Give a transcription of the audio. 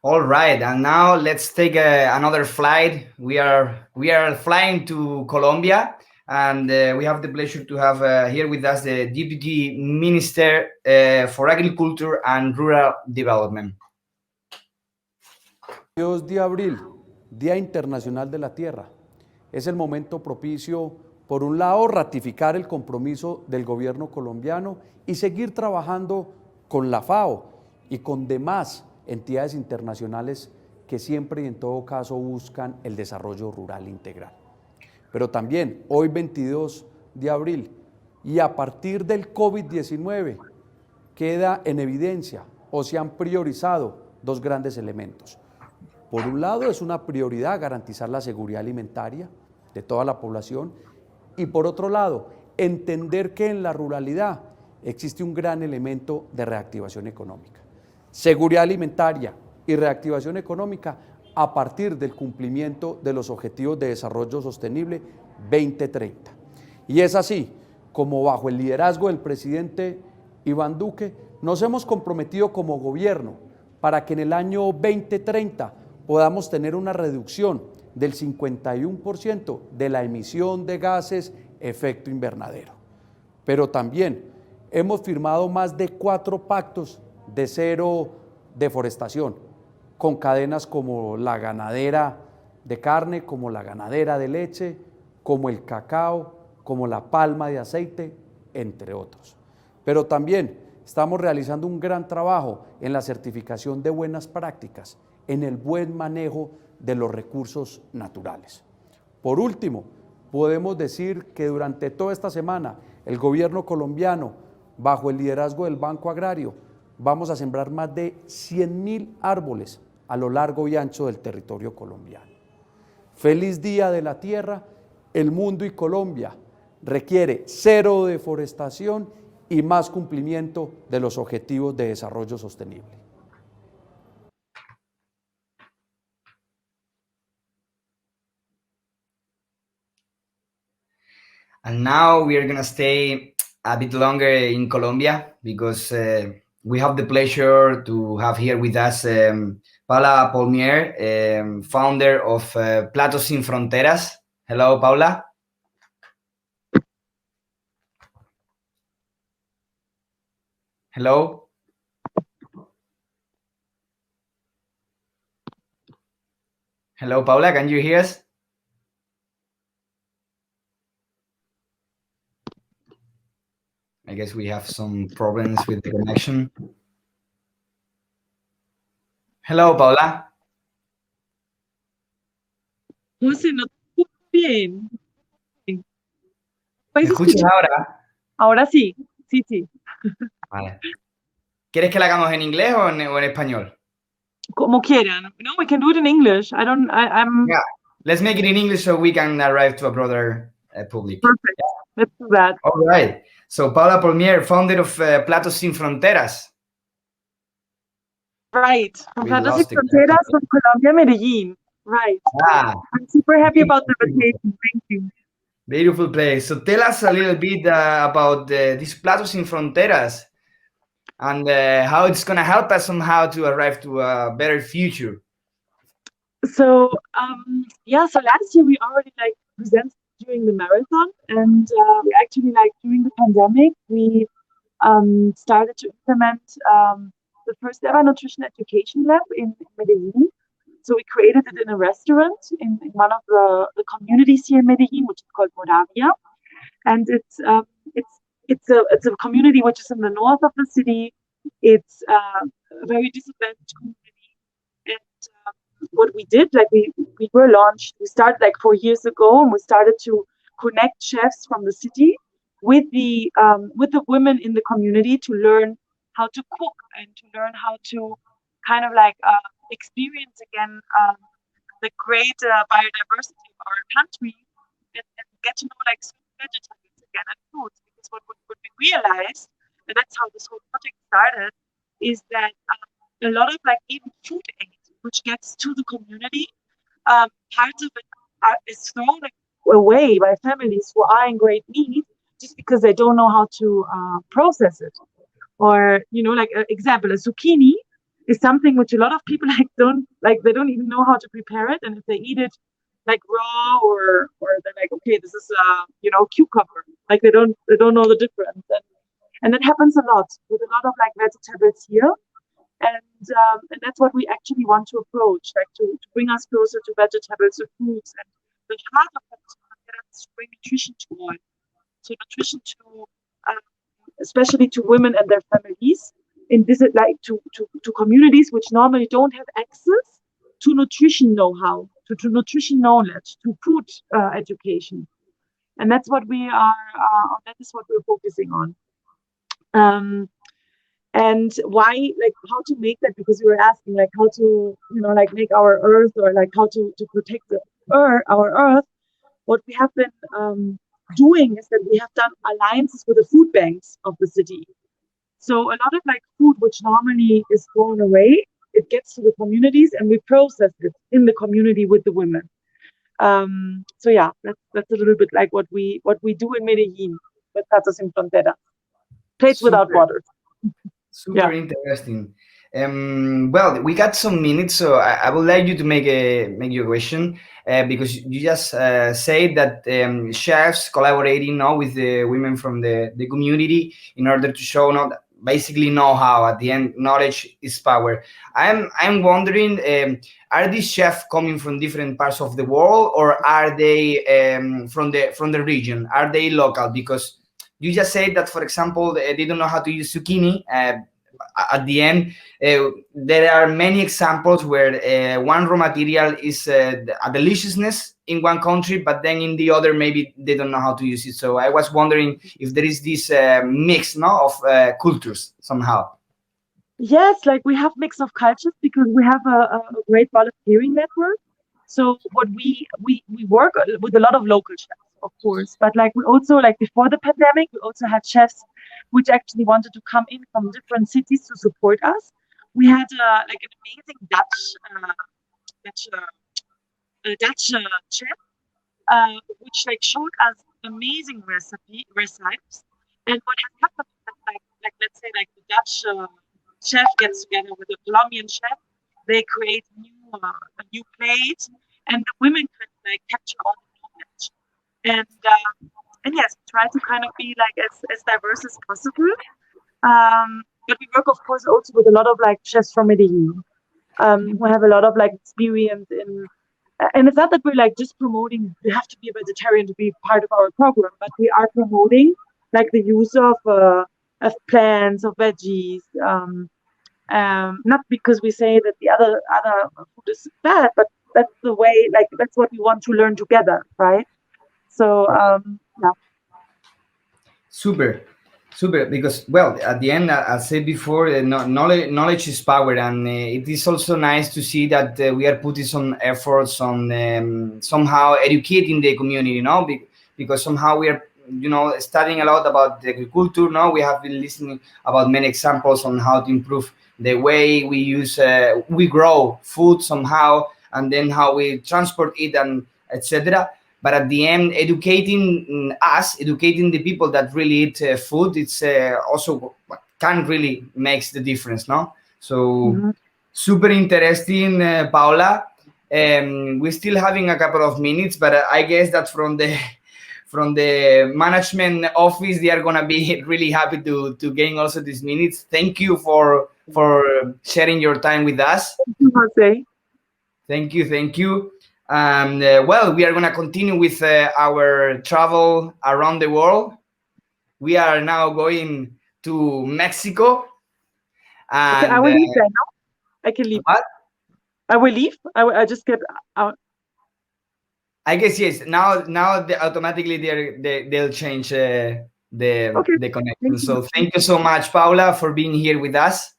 All right, and now let's take another flight. We are flying to Colombia, and we have the pleasure to have here with us the Deputy Minister for Agriculture and Rural Development. 22 de abril, Día Internacional de la Tierra. Es el momento propicio, por un lado, ratificar el compromiso del gobierno colombiano y seguir trabajando con la FAO y con demás entidades internacionales que siempre y en todo caso buscan el desarrollo rural integral. Pero también hoy 22 de abril y a partir del COVID-19 queda en evidencia o se han priorizado dos grandes elementos. Por un lado, es una prioridad garantizar la seguridad alimentaria de toda la población y por otro lado, entender que en la ruralidad existe un gran elemento de reactivación económica. Seguridad alimentaria y reactivación económica a partir del cumplimiento de los Objetivos de Desarrollo Sostenible 2030. Y es así como bajo el liderazgo del presidente Iván Duque nos hemos comprometido como gobierno para que en el año 2030 podamos tener una reducción del 51% de la emisión de gases efecto invernadero. Pero también hemos firmado más de 4 pactos de cero deforestación, con cadenas como la ganadera de carne, como la ganadera de leche, como el cacao, como la palma de aceite, entre otros. Pero también estamos realizando un gran trabajo en la certificación de buenas prácticas, en el buen manejo de los recursos naturales. Por último, podemos decir que durante toda esta semana el gobierno colombiano, bajo el liderazgo del Banco Agrario, vamos a sembrar más de 100.000 árboles a lo largo y ancho del territorio colombiano. Feliz Día de la Tierra. El mundo y Colombia requiere cero deforestación y más cumplimiento de los Objetivos de Desarrollo Sostenible. And now we are going to stay a bit longer in Colombia because we have the pleasure to have here with us Paula Polmier, founder of Platos Sin Fronteras. Hello, Paula. Hello. Hello, Paula, can you hear us? I guess we have some problems with the connection. Hello, Paula. José, no te escucho bien. ¿Me ¿Puedes escuchas escuchar? ahora? Ahora sí, sí, sí. Vale. ¿Quieres que la hagamos en inglés o en español? Como quieran. No, we can do it in English. I'm Yeah, let's make it in English so we can arrive to a broader public. perfect. Let's do that. All right. So Paula Polmier, founder of Platos Sin Fronteras. Right. We Platos Sin lost it. Fronteras from Colombia, Medellín. Right. Ah, I'm super happy about the invitation. Thank you. beautiful place. So tell us a little bit about these Platos Sin Fronteras and how it's going to help us somehow to arrive to a better future. So so last year we already presented during the marathon, and we actually during the pandemic we started to implement the first ever nutrition education lab in Medellin. So we created it in a restaurant in one of the communities here in Medellin, which is called Moravia, and it's a community which is in the north of the city. It's a very disadvantaged community, and what we did, we were launched. We started 4 years ago, and we started to connect chefs from the city with the women in the community to learn how to cook and to learn how to kind of experience again the great biodiversity of our country, and get to know vegetarians again and foods. Because what we realized, and that's how this whole project started, is that a lot of even food aid which gets to the community, part of it is thrown away by families who are in great need just because they don't know how to process it. Or example, a zucchini is something which a lot of people don't like. They don't even know how to prepare it, and if they eat it like raw or they're like, okay, this is cucumber. Like they don't know the difference, and that happens a lot with a lot of like vegetables here. And that's what we actually want to approach, like to bring us closer to vegetables, to fruits, and the heart of it is to bring nutrition to all, so nutrition to um, especially to women and their families in this, like to communities which normally don't have access to nutrition know-how, to nutrition knowledge, to food education, and that's what we are. That is what we're focusing on. Um, and why, like, how to make that, because you were asking like how to like make our earth, or like how to protect our earth. What we have been doing is that we have done alliances with the food banks of the city. So a lot of like food which normally is thrown away, it gets to the communities, and we process it in the community with the women. So yeah, that's a little bit like what we do in Medellin with Patas sin Fronteras. Plates without Super. borders. Super Yeah. interesting. Well, we got some minutes, so I would like you to make your question, because you just said that chefs collaborating now with the women from the community in order to show not basically know how at the end knowledge is power. I'm wondering, are these chefs coming from different parts of the world, or are they from the region? Are they local? Because you just said that, for example, they don't know how to use zucchini. At the end, there are many examples where one raw material is a deliciousness in one country, but then in the other, maybe they don't know how to use it. So I was wondering if there is this mix, no, of cultures somehow. Yes, like we have mix of cultures because we have a great volunteering network. So what we work with a lot of local chefs, of course, but like we also, like before the pandemic, we also had chefs which actually wanted to come in from different cities to support us. We had like an amazing Dutch chef, which like showed us amazing recipes. And what has happened is that, like let's say like the Dutch chef gets together with a Colombian chef, they create a new plate, and the women can like capture all the knowledge. And yes, we try to kind of be like as diverse as possible. But we work, of course, also with a lot of like chefs from Medellin, who have a lot of like experience in. And it's not that we're like just promoting you have to be a vegetarian to be part of our program, but we are promoting like the use of plants, of veggies. Not because we say that the other food is bad, but that's the way, like that's what we want to learn together, right? So yeah. Super, super. Because, well, at the end, I said before, knowledge is power, and it is also nice to see that we are putting some efforts on somehow educating the community, because somehow we are, studying a lot about the agriculture. Now we have been listening about many examples on how to improve the way we grow food somehow, and then how we transport it, and etc. But at the end, educating the people that really eat food, it's also what can really makes the difference, no? So Mhm. super interesting, Paula. We're still having a couple of minutes, but I guess that from the from the management office, they are gonna be really happy to gain also these minutes. Thank you for sharing your time with us. Jose. Thank you, thank you. And well, we are going to continue with our travel around the world. We are now going to Mexico. Okay, I And will leave then. No? I can leave. what? I will leave. I just get out. I guess yes. Now automatically they'll change the Okay. the connection. Thank you. So thank you so much, Paula, for being here with us.